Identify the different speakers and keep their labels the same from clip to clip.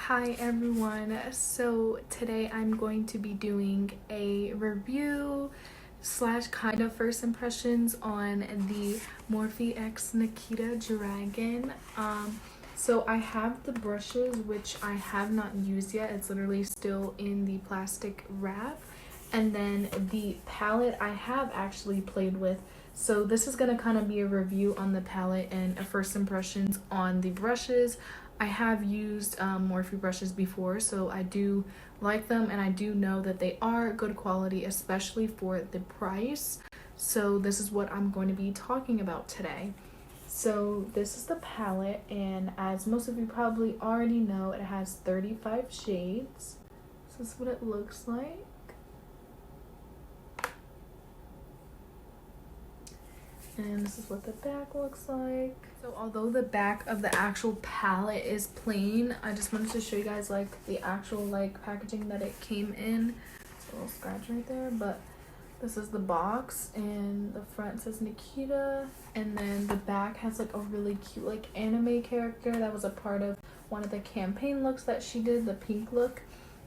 Speaker 1: Hi everyone, so today I'm going to be doing a review slash kind of first impressions on the Morphe x Nikita Dragun. So I have the brushes, which I have not used yet. It's literally still in the plastic wrap. And then the palette I have actually played with. So this is going to kind of be a review on the palette and a first impressions on the brushes. I have used Morphe brushes before, so I do like them, and I do know that they are good quality, especially for the price. So this is what I'm going to be talking about today. So this is the palette, and as most of you probably already know, it has 35 shades. So this is what it looks like. And this is what the back looks like. So although the back of the actual palette is plain, I just wanted to show you guys like the actual like packaging that it came in. It's a little scratch right there, but this is the box, and the front says Nikita, and then the back has like a really cute like anime character that was a part of one of the campaign looks that she did, the pink look.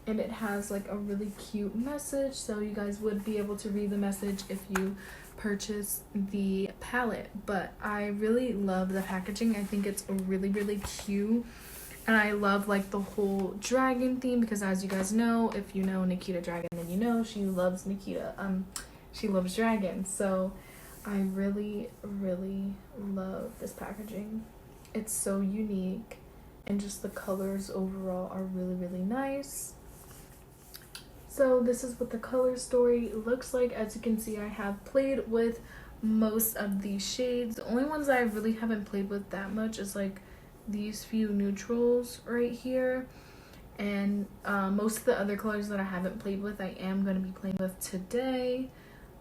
Speaker 1: And it has like a really cute message, so you guys would be able to read the message if you purchase the palette. But I really love the packaging. I think it's really cute, and I love like the whole dragon theme, because as you guys know, if you know Nikita Dragun, then you know she loves Nikita. She loves dragons, so I really love this packaging. It's so unique, and just the colors overall are really nice. So this is what the color story looks like. As you can see, I have played with most of these shades. The only ones I really haven't played with that much is like these few neutrals right here. And most of the other colors that I haven't played with, I am going to be playing with today.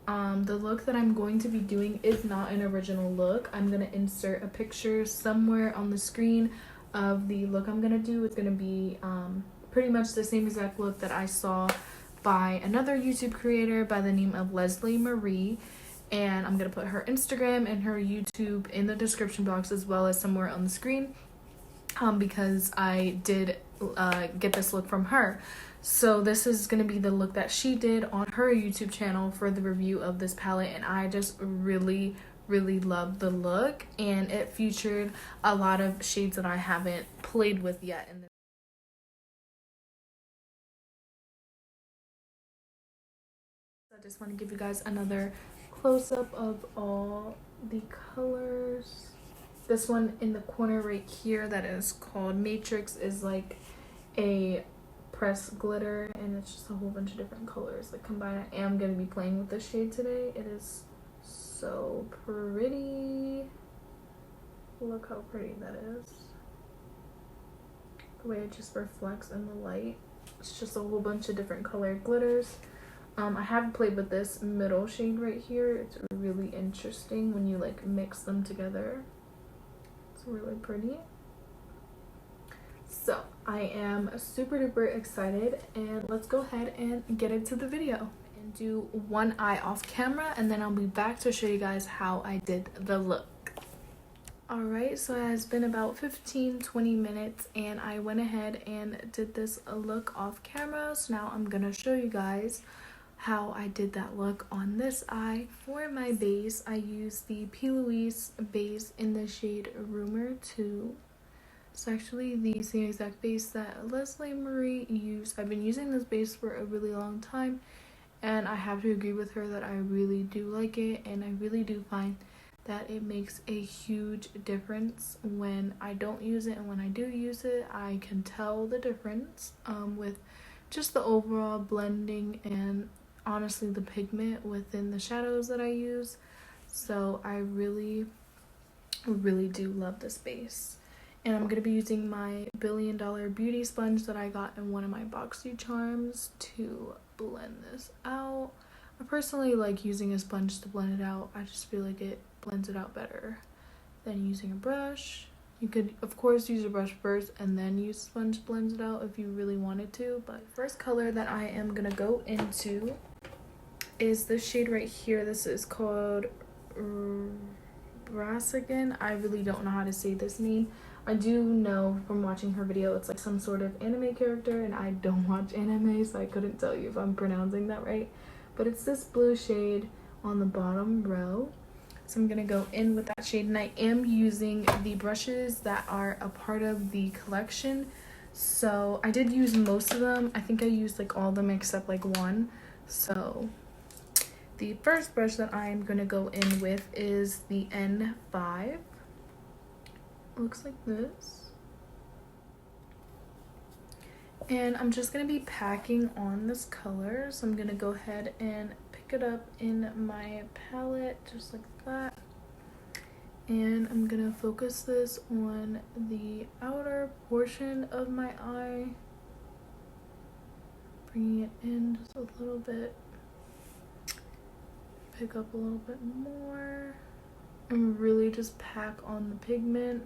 Speaker 1: The look that I'm going to be doing is not an original look. I'm going to insert a picture somewhere on the screen of the look I'm going to do. It's going to be pretty much the same exact look that I saw by another YouTube creator by the name of Lesley Marie, and I'm gonna put her Instagram and her YouTube in the description box as well as somewhere on the screen, because I did get this look from her. So this is gonna be the look that she did on her YouTube channel for the review of this palette, and I just really love the look, and it featured a lot of shades that I haven't played with yet in the I just want to give you guys another close-up of all the colors. This one in the corner right here that is called Matrix is like a pressed glitter, and it's just a whole bunch of different colors like combined. I am going to be playing with this shade today. It is so pretty. Look how pretty that is. The way it just reflects in the light. It's just a whole bunch of different colored glitters. I have played with this middle shade right here. It's really interesting when you like mix them together. It's really pretty. So I am super duper excited, and let's go ahead and get into the video and do one eye off camera, and then I'll be back to show you guys how I did the look. Alright, so it has been about 15-20 minutes, and I went ahead and did this look off camera. So now I'm gonna show you guys how I did that look on this eye. For my base, I used the P. Louise base in the shade Rumor 2. It's actually the same exact base that Lesley Marie used. I've been using this base for a really long time, and I have to agree with her that I really do like it, and I really do find that it makes a huge difference when I don't use it, and when I do use it, I can tell the difference with just the overall blending and honestly the pigment within the shadows that I use. So I really do love this base, and I'm gonna be using my $1 Billion beauty sponge that I got in one of my boxy charms to blend this out. I personally like using a sponge to blend it out. I just feel like it blends it out better than using a brush. You could, of course, use a brush first and then use sponge to blend it out if you really wanted to. But first color that I am gonna go into is this shade right here. This is called Dragun. I really don't know how to say this name. I do know from watching her video it's like some sort of anime character, and I don't watch anime, so I couldn't tell you if I'm pronouncing that right. But it's this blue shade on the bottom row. So I'm gonna go in with that shade, and I am using the brushes that are a part of the collection. So I did use most of them. I think I used like all of them except like one. So the first brush that I'm gonna go in with is the N5. It looks like this. And I'm just gonna be packing on this color. So I'm gonna go ahead and pick it up in my palette just like that. And I'm gonna focus this on the outer portion of my eye. Bringing it in just a little bit. Pick up a little bit more. And really just pack on the pigment.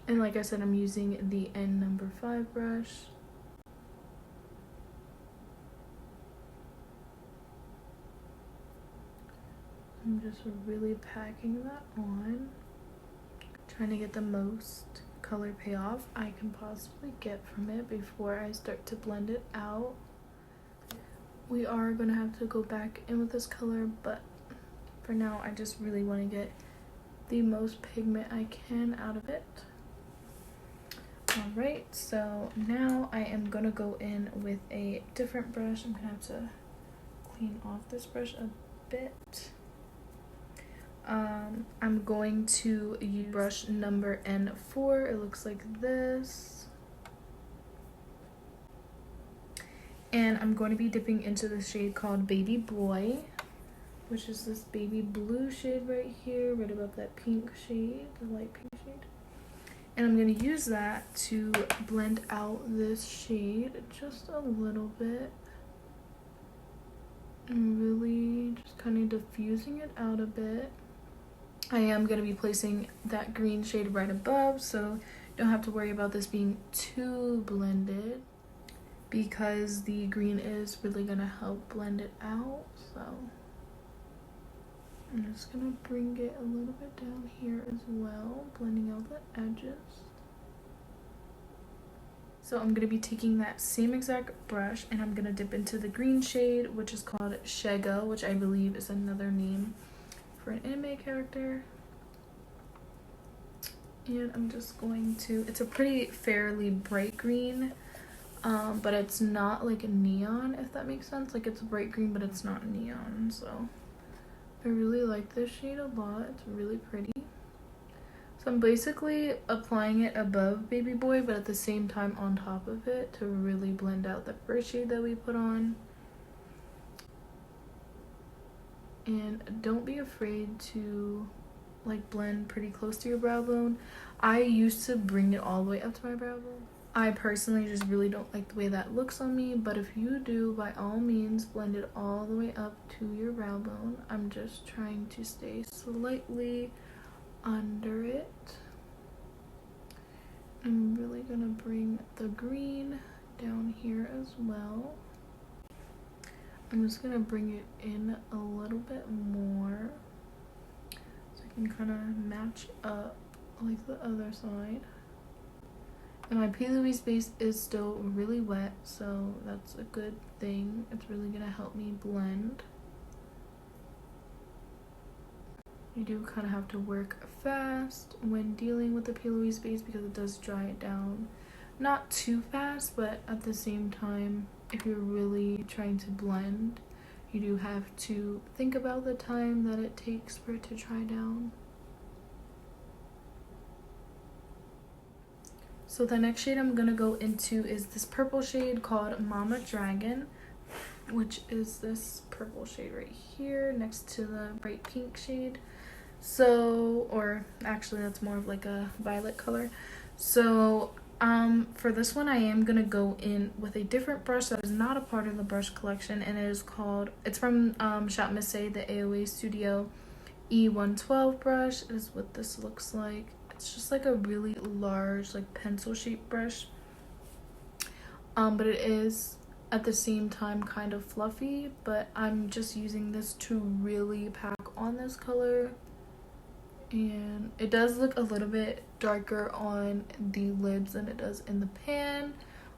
Speaker 1: And like I said, I'm using the N5 brush. I'm just really packing that on. Trying to get the most color payoff I can possibly get from it before I start to blend it out. We are going to have to go back in with this color, but for now I just really want to get the most pigment I can out of it. Alright, so now I am going to go in with a different brush. I'm going to have to clean off this brush a bit. I'm going to use brush number N4. It looks like this. And I'm going to be dipping into the shade called Baby Boy, which is this baby blue shade right here, right above that pink shade, the light pink shade. And I'm going to use that to blend out this shade just a little bit. I'm really just kind of diffusing it out a bit. I am going to be placing that green shade right above, so don't have to worry about this being too blended, because the green is really going to help blend it out. So I'm just going to bring it a little bit down here as well, blending out the edges. So I'm going to be taking that same exact brush and I'm going to dip into the green shade, which is called Shego, which I believe is another name for an anime character. And I'm just going to, it's a pretty fairly bright green, but it's not like a neon, if that makes sense. Like, it's bright green, but it's not neon. So I really like this shade a lot. It's really pretty. So I'm basically applying it above Baby Boy, but at the same time on top of it to really blend out the first shade that we put on. And don't be afraid to like blend pretty close to your brow bone. I used to bring it all the way up to my brow bone. I personally just really don't like the way that looks on me, but if you do, by all means blend it all the way up to your brow bone. I'm just trying to stay slightly under it. I'm really gonna bring the green down here as well. I'm just gonna bring it in a little bit more so I can kind of match up like the other side. And my P. Louise base is still really wet, so that's a good thing. It's really gonna help me blend. You do kind of have to work fast when dealing with the P. Louise base because it does dry it down. Not too fast, but at the same time, if you're really trying to blend, you do have to think about the time that it takes for it to dry down. So the next shade I'm gonna go into is this purple shade called Mama Dragon, which is this purple shade right here next to the bright pink shade. So, or actually that's more of like a violet color. So for this one I am gonna go in with a different brush that is not a part of the brush collection, and it is called, it's from Shop Missy, the AOA Studio E112 brush. Is what this looks like. It's just like a really large like pencil shaped brush, but it is at the same time kind of fluffy, but I'm just using this to really pack on this color. And it does look a little bit darker on the lids than it does in the pan,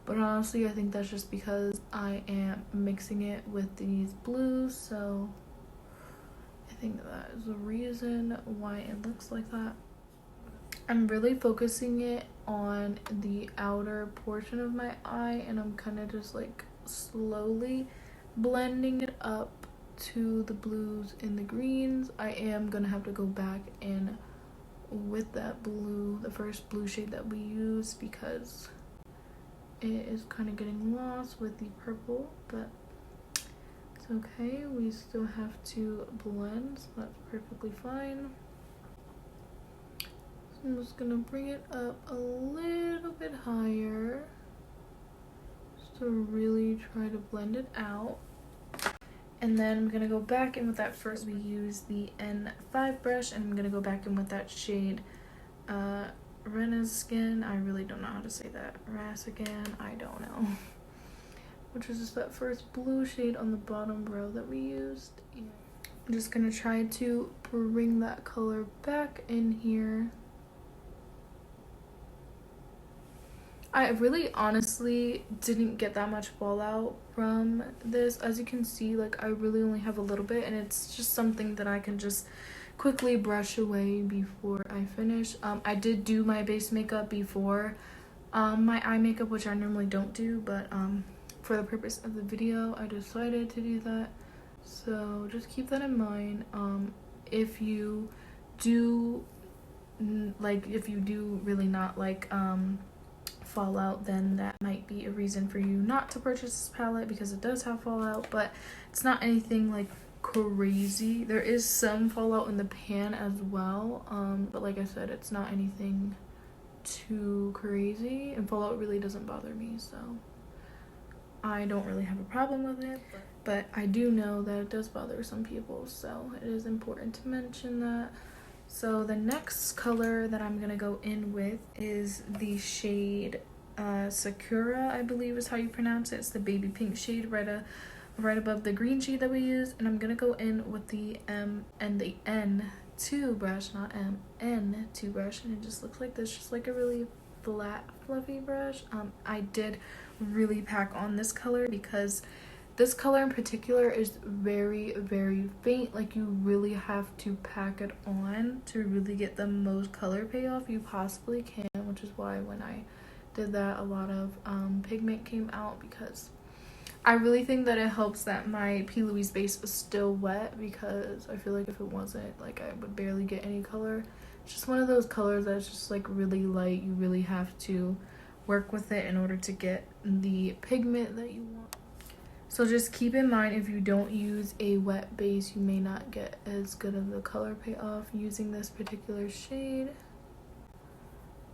Speaker 1: but honestly I think that's just because I am mixing it with these blues, so I think that is the reason why it looks like that. I'm really focusing it on the outer portion of my eye, and I'm kind of just like slowly blending it up to the blues and the greens. I am gonna have to go back in with that blue, the first blue shade that we used, because it is kind of getting lost with the purple, but it's okay. We still have to blend, so that's perfectly fine. So I'm just gonna bring it up a little bit higher just to really try to blend it out. And then I'm gonna go back in with that first. We use the N5 brush, and I'm gonna go back in with that shade Rena's Skin. I really don't know how to say that. Again, I don't know. Which is just that first blue shade on the bottom row that we used. I'm just gonna try to bring that color back in here. I really honestly didn't get that much fallout from this. As you can see, like I really only have a little bit, and it's just something that I can just quickly brush away before I finish. I did do my base makeup before my eye makeup, which I normally don't do, but for the purpose of the video I decided to do that, so just keep that in mind. If you do really not like fallout, then that might be a reason for you not to purchase this palette, because it does have fallout, but it's not anything like crazy. There is some fallout in the pan as well, but like I said, it's not anything too crazy, and fallout really doesn't bother me, so I don't really have a problem with it, but I do know that it does bother some people, so it is important to mention that. So the next color that I'm gonna go in with is the shade Sakura, I believe is how you pronounce it. It's the baby pink shade right above the green shade that we used, and I'm gonna go in with the M and the N2 brush, not M, N2 brush, and it just looks like this, just like a really flat fluffy brush. I did really pack on this color because this color in particular is very, very faint. Like you really have to pack it on to really get the most color payoff you possibly can, which is why when I did that, a lot of pigment came out, because I really think that it helps that my P. Louise base is still wet, because I feel like if it wasn't, like I would barely get any color. It's just one of those colors that's just like really light. You really have to work with it in order to get the pigment that you want. So just keep in mind, if you don't use a wet base, you may not get as good of the color payoff using this particular shade.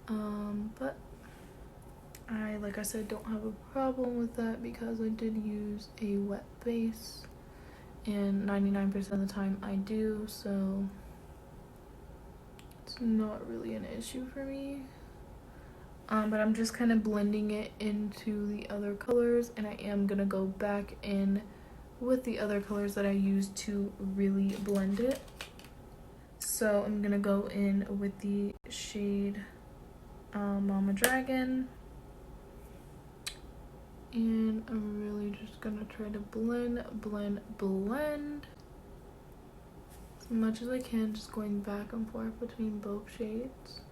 Speaker 1: But I, like I said, don't have a problem with that because I did use a wet base, and 99% of the time I do, so it's not really an issue for me. But I'm just kind of blending it into the other colors, and I am gonna go back in with the other colors that I used to really blend it. So I'm gonna go in with the shade Mama Dragon, and I'm really just gonna try to blend as much as I can, just going back and forth between both shades.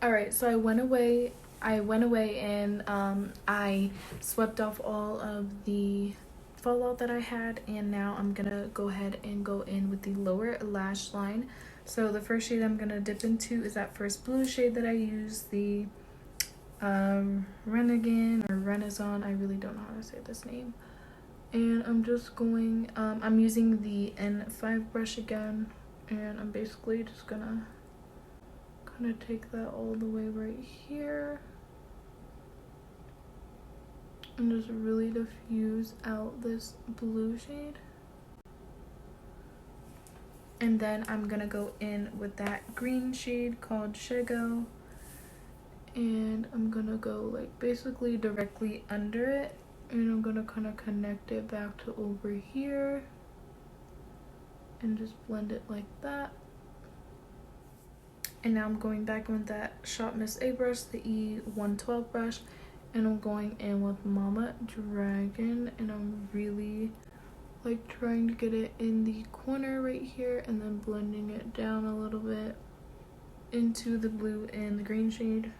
Speaker 1: Alright, so I went away and I swept off all of the fallout that I had, and now I'm gonna go ahead and go in with the lower lash line. So the first shade I'm gonna dip into is that first blue shade that I used, the Renegade or Renaissance, I really don't know how to say this name. And I'm just going, I'm using the N5 brush again, and I'm basically just gonna kind of take that all the way right here and just really diffuse out this blue shade. And then I'm gonna go in with that green shade called Shego, and I'm gonna go like basically directly under it, and I'm gonna kind of connect it back to over here and just blend it like that. And now I'm going back in with that Shop Miss A brush, the E112 brush, and I'm going in with Mama Dragon, and I'm really like trying to get it in the corner right here and then blending it down a little bit into the blue and the green shade.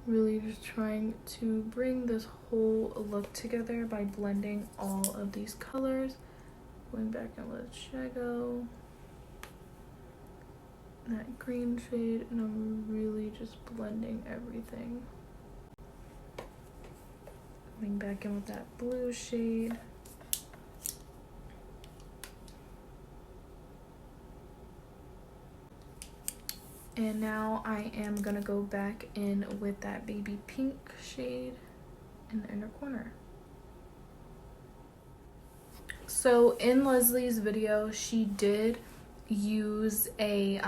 Speaker 1: Really just trying to bring this whole look together by blending all of these colors. Going back in with Shago, that green shade, and I'm really just blending everything. Going back in with that blue shade. And now I am gonna go back in with that baby pink shade in the inner corner. So in Leslie's video, she did use a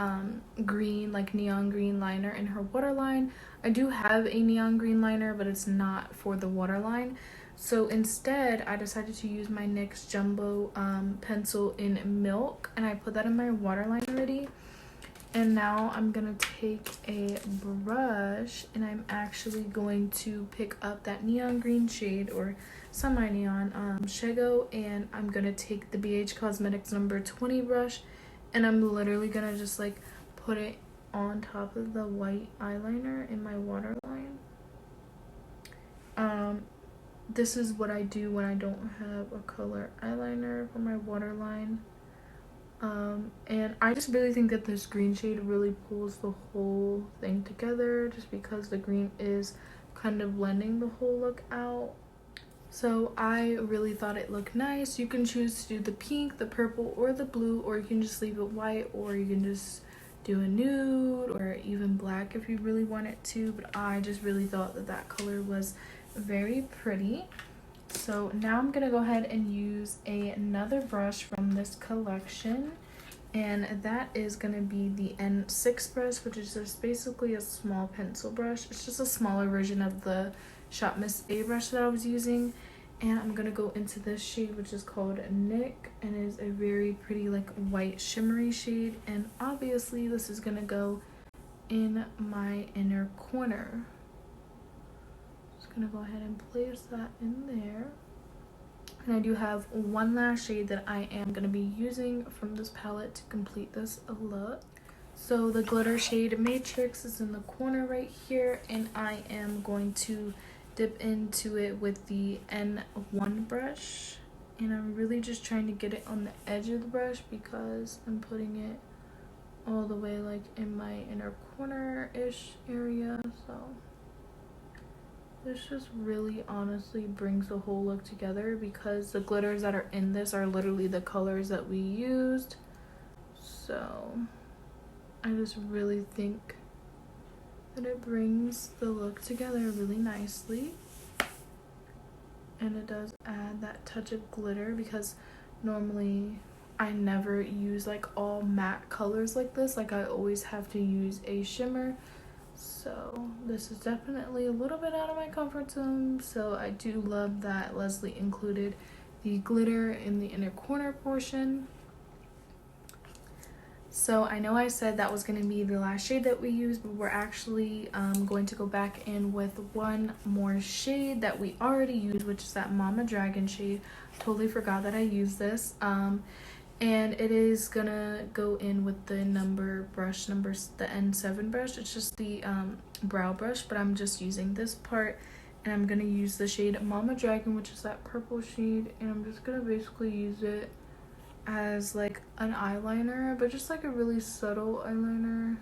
Speaker 1: green, like neon green liner in her waterline. I do have a neon green liner, but it's not for the waterline. So instead, I decided to use my NYX Jumbo pencil in Milk, and I put that in my waterline already. And now I'm gonna take a brush, and I'm actually going to pick up that neon green shade, or semi-neon Shago, and I'm gonna take the BH Cosmetics number 20 brush, and I'm literally gonna just like put it on top of the white eyeliner in my waterline. This is what I do when I don't have a color eyeliner for my waterline. And I just really think that this green shade really pulls the whole thing together, just because the green is kind of blending the whole look out. So I really thought it looked nice. You can choose to do the pink, the purple, or the blue, or you can just leave it white, or you can just do a nude or even black if you really want it to. But I just really thought that that color was very pretty. So now I'm gonna go ahead and use another brush from this collection, and that is gonna be the N6 brush, which is just basically a small pencil brush. It's just a smaller version of the Shop Miss A brush that I was using. And I'm gonna go into this shade, which is called Nick, and is a very pretty like white shimmery shade. And obviously this is gonna go in my inner corner. Gonna go ahead and place that in there. And I do have one last shade that I am gonna be using from this palette to complete this look. So the glitter shade Matrix is in the corner right here, and I am going to dip into it with the N1 brush, and I'm really just trying to get it on the edge of the brush because I'm putting it all the way like in my inner corner-ish area. So this just really honestly brings the whole look together, because the glitters that are in this are literally the colors that we used. So I just really think that it brings the look together really nicely. And it does add that touch of glitter, because normally I never use like all matte colors like this. Like I always have to use a shimmer. So this is definitely a little bit out of my comfort zone. So I do love that Lesley included the glitter in the inner corner portion. So I know I said that was going to be the last shade that we used, but we're actually going to go back in with one more shade that we already used, which is that Mama Dragon shade. Totally forgot that I used this. And it is gonna go in with the brush numbers, the N7 brush. It's just the brow brush, but I'm just using this part, and I'm gonna use the shade Mama Dragon, which is that purple shade, and I'm just gonna basically use it as like an eyeliner, but just like a really subtle eyeliner.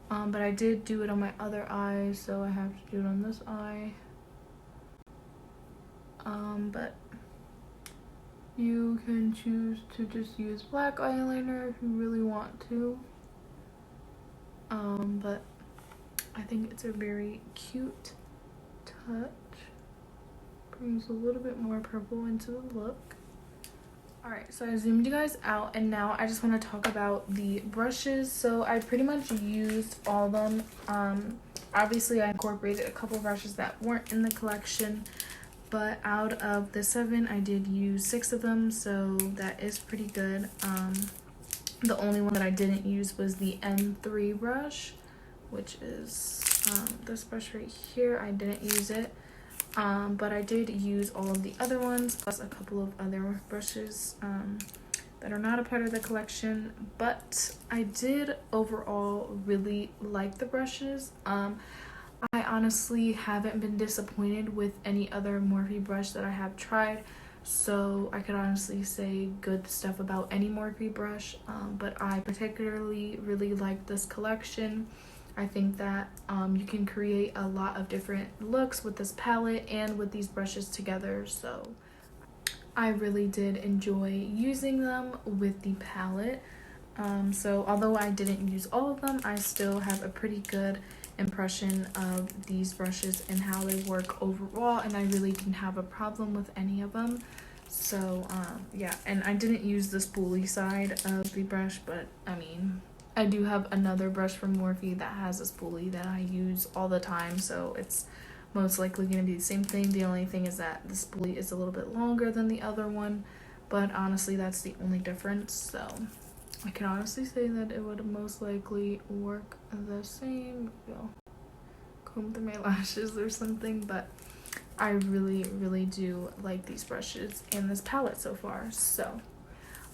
Speaker 1: But I did do it on my other eye, so I have to do it on this eye. But you can choose to just use black eyeliner if you really want to. But I think it's a very cute touch. Brings a little bit more purple into the look. Alright, so I zoomed you guys out, and now I just want to talk about the brushes. So I pretty much used all of them. Obviously I incorporated a couple brushes that weren't in the collection, but out of the 7 I did use 6 of them, so that is pretty good. The only one that I didn't use was the N3 brush, which is this brush right here. I didn't use it, but I did use all of the other ones, plus a couple of other brushes that are not a part of the collection. But I did overall really like the brushes. I honestly haven't been disappointed with any other Morphe brush that I have tried, so I could honestly say good stuff about any Morphe brush, but I particularly really like this collection. I think that you can create a lot of different looks with this palette and with these brushes together, so I really did enjoy using them with the palette. So although I didn't use all of them, I still have a pretty good impression of these brushes and how they work overall, and I really didn't have a problem with any of them. So yeah, and I didn't use the spoolie side of the brush, but I mean, I do have another brush from Morphe that has a spoolie that I use all the time, so it's most likely going to be the same thing. The only thing is that the spoolie is a little bit longer than the other one, but honestly that's the only difference. So I can honestly say that it would most likely work the same. I'll comb through my lashes or something, but I really do like these brushes and this palette so far. So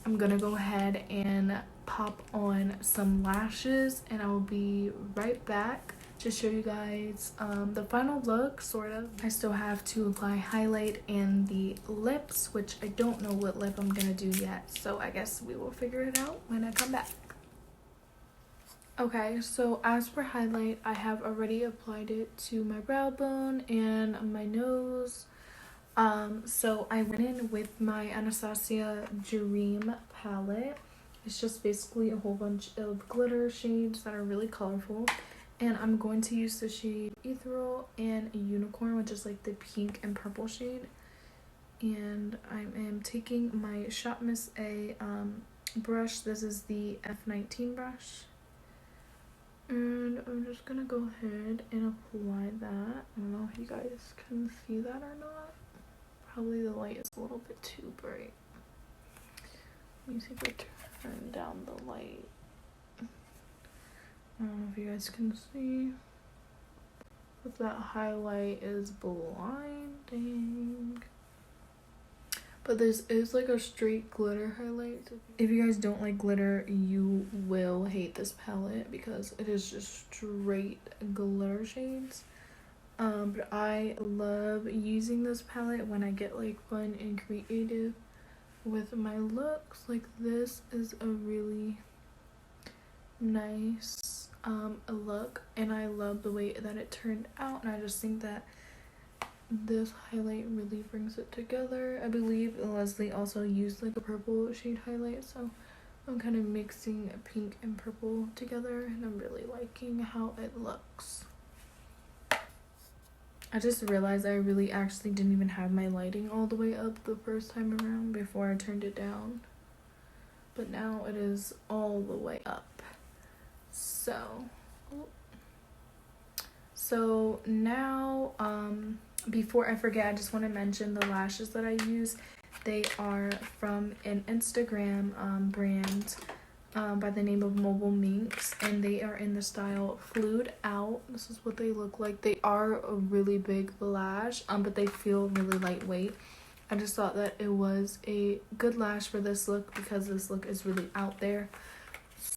Speaker 1: I'm gonna go ahead and pop on some lashes, and I will be right back to show you guys the final look, sort of. I still have to apply highlight and the lips, which I don't know what lip I'm gonna do yet, so I guess we will figure it out when I come back. Okay, so as for highlight, I have already applied it to my brow bone and my nose. So I went in with my Anastasia Dream palette. It's just basically a whole bunch of glitter shades that are really colorful, and I'm going to use the shade Ethereal and Unicorn, which is like the pink and purple shade. And I am taking my Shop Miss A brush. This is the F19 brush, and I'm just gonna go ahead and apply that. I don't know if you guys can see that or not. Probably the light is a little bit too bright. Let me see if I turn down the light. I don't know if you guys can see, but that highlight is blinding. But this is like a straight glitter highlight. If you guys don't like glitter, you will hate this palette because it is just straight glitter shades. But I love using this palette when I get like fun and creative with my looks. Like this is a really nice look, and I love the way that it turned out, and I just think that this highlight really brings it together. I believe Lesley also used like a purple shade highlight, so I'm kind of mixing pink and purple together, and I'm really liking how it looks. I just realized I really actually didn't even have my lighting all the way up the first time around before I turned it down, but now it is all the way up. So now before I forget, I just want to mention the lashes that I use. They are from an Instagram brand by the name of Mobile Minx, and they are in the style Fluid Out. This is what they look like. They are a really big lash, but they feel really lightweight. I just thought that it was a good lash for this look because this look is really out there.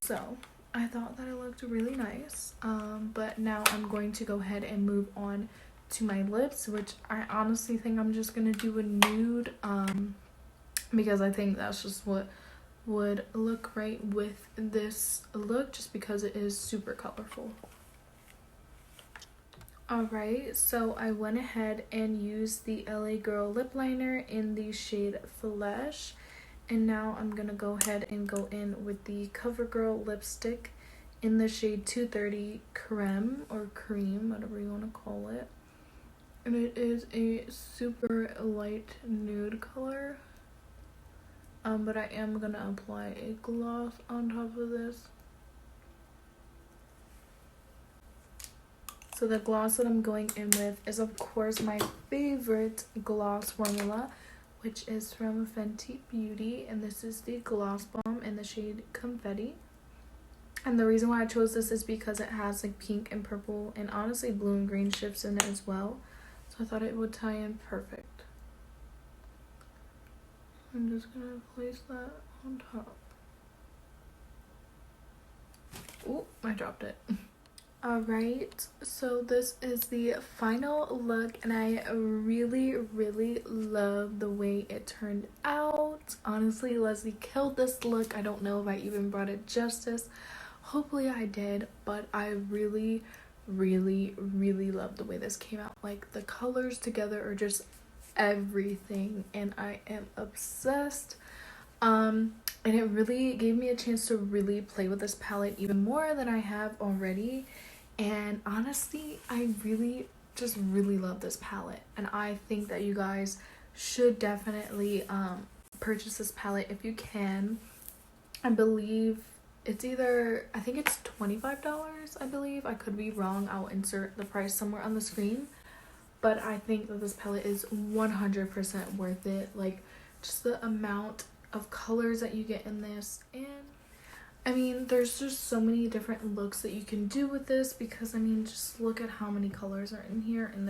Speaker 1: So I thought that it looked really nice. But now I'm going to go ahead and move on to my lips, which I honestly think I'm just gonna do a nude because I think that's just what would look right with this look, just because it is super colorful. Alright, so I went ahead and used the LA Girl lip liner in the shade Flesh, and now I'm gonna go ahead and go in with the CoverGirl lipstick in the shade 230 Creme, or Cream, whatever you want to call it. And it is a super light nude color. but I am gonna apply a gloss on top of this. So the gloss that I'm going in with is of course my favorite gloss formula, which is from Fenty Beauty, and this is the Gloss Bomb in the shade Confetti. And the reason why I chose this is because it has like pink and purple and honestly blue and green shifts in it as well. So I thought it would tie in perfect. I'm just gonna place that on top. Oh, I dropped it. Alright, so this is the final look and I really love the way it turned out. Honestly, Lesley killed this look. I don't know if I even brought it justice. Hopefully I did, but I really love the way this came out. Like the colors together are just everything and I am obsessed. And it really gave me a chance to really play with this palette even more than I have already. And honestly, I really love this palette, and I think that you guys should definitely purchase this palette if you can. I believe it's either, I think it's $25, I believe. I could be wrong. I'll insert the price somewhere on the screen, but I think that this palette is 100% worth it. Like just the amount of colors that you get in this, and I mean there's just so many different looks that you can do with this, because I mean just look at how many colors are in here. And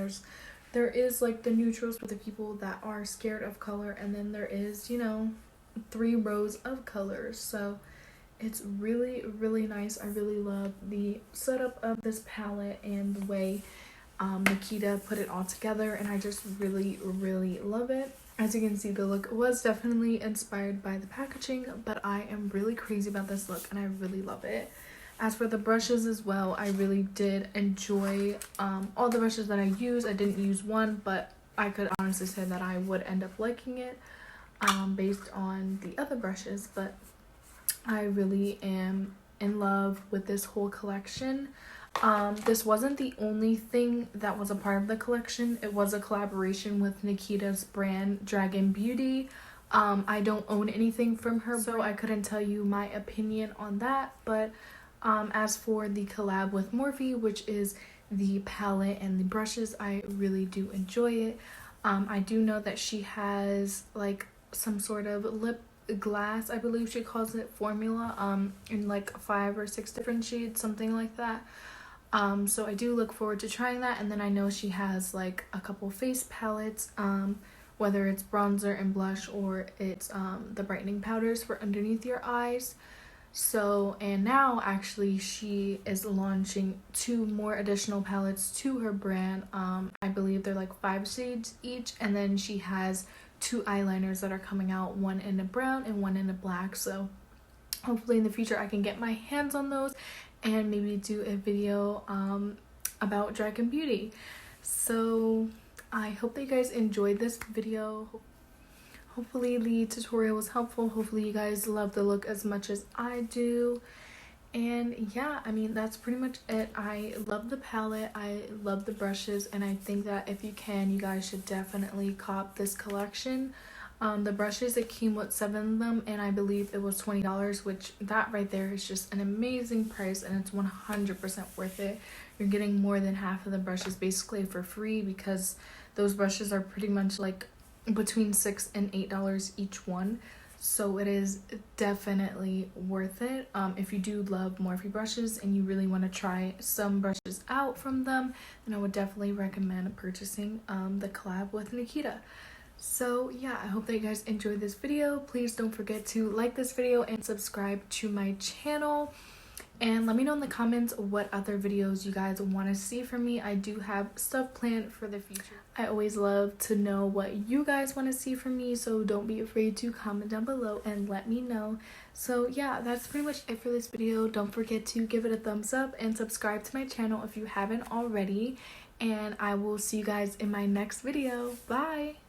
Speaker 1: there is like the neutrals for the people that are scared of color, and then there is, you know, 3 rows of colors. So it's really nice. I really love the setup of this palette and the way Nikita put it all together, and I just really love it. As you can see, the look was definitely inspired by the packaging, but I am really crazy about this look and I really love it. As for the brushes as well, I really did enjoy all the brushes that I used. I didn't use one, but I could honestly say that I would end up liking it based on the other brushes. But I really am in love with this whole collection. This wasn't the only thing that was a part of the collection. It was a collaboration with Nikita's brand Dragun Beauty. I don't own anything from her, so I couldn't tell you my opinion on that. But as for the collab with Morphe, which is the palette and the brushes, I really do enjoy it. I do know that she has like some sort of lip glass, I believe she calls it, formula in like 5 or 6 different shades, something like that. So I do look forward to trying that. And then I know she has like a couple face palettes, whether it's bronzer and blush or it's the brightening powders for underneath your eyes. So, and now actually she is launching 2 more additional palettes to her brand. I believe they're like 5 shades each, and then she has 2 eyeliners that are coming out, one in a brown and one in a black. So hopefully in the future I can get my hands on those and maybe do a video about Dragun Beauty. So I hope that you guys enjoyed this video. Hopefully the tutorial was helpful. Hopefully you guys love the look as much as I do. And yeah, I mean that's pretty much it. I love the palette, I love the brushes, and I think that if you can, you guys should definitely cop this collection. The brushes, it came with 7 of them, and I believe it was $20, which that right there is just an amazing price, and it's 100% worth it. You're getting more than half of the brushes basically for free, because those brushes are pretty much like between $6 and $8 each one. So it is definitely worth it. If you do love Morphe brushes and you really want to try some brushes out from them, then I would definitely recommend purchasing the collab with Nikita. So yeah, I hope that you guys enjoyed this video. Please don't forget to like this video and subscribe to my channel. And let me know in the comments what other videos you guys want to see from me. I do have stuff planned for the future. I always love to know what you guys want to see from me, so don't be afraid to comment down below and let me know. So yeah, that's pretty much it for this video. Don't forget to give it a thumbs up and subscribe to my channel if you haven't already. And I will see you guys in my next video. Bye!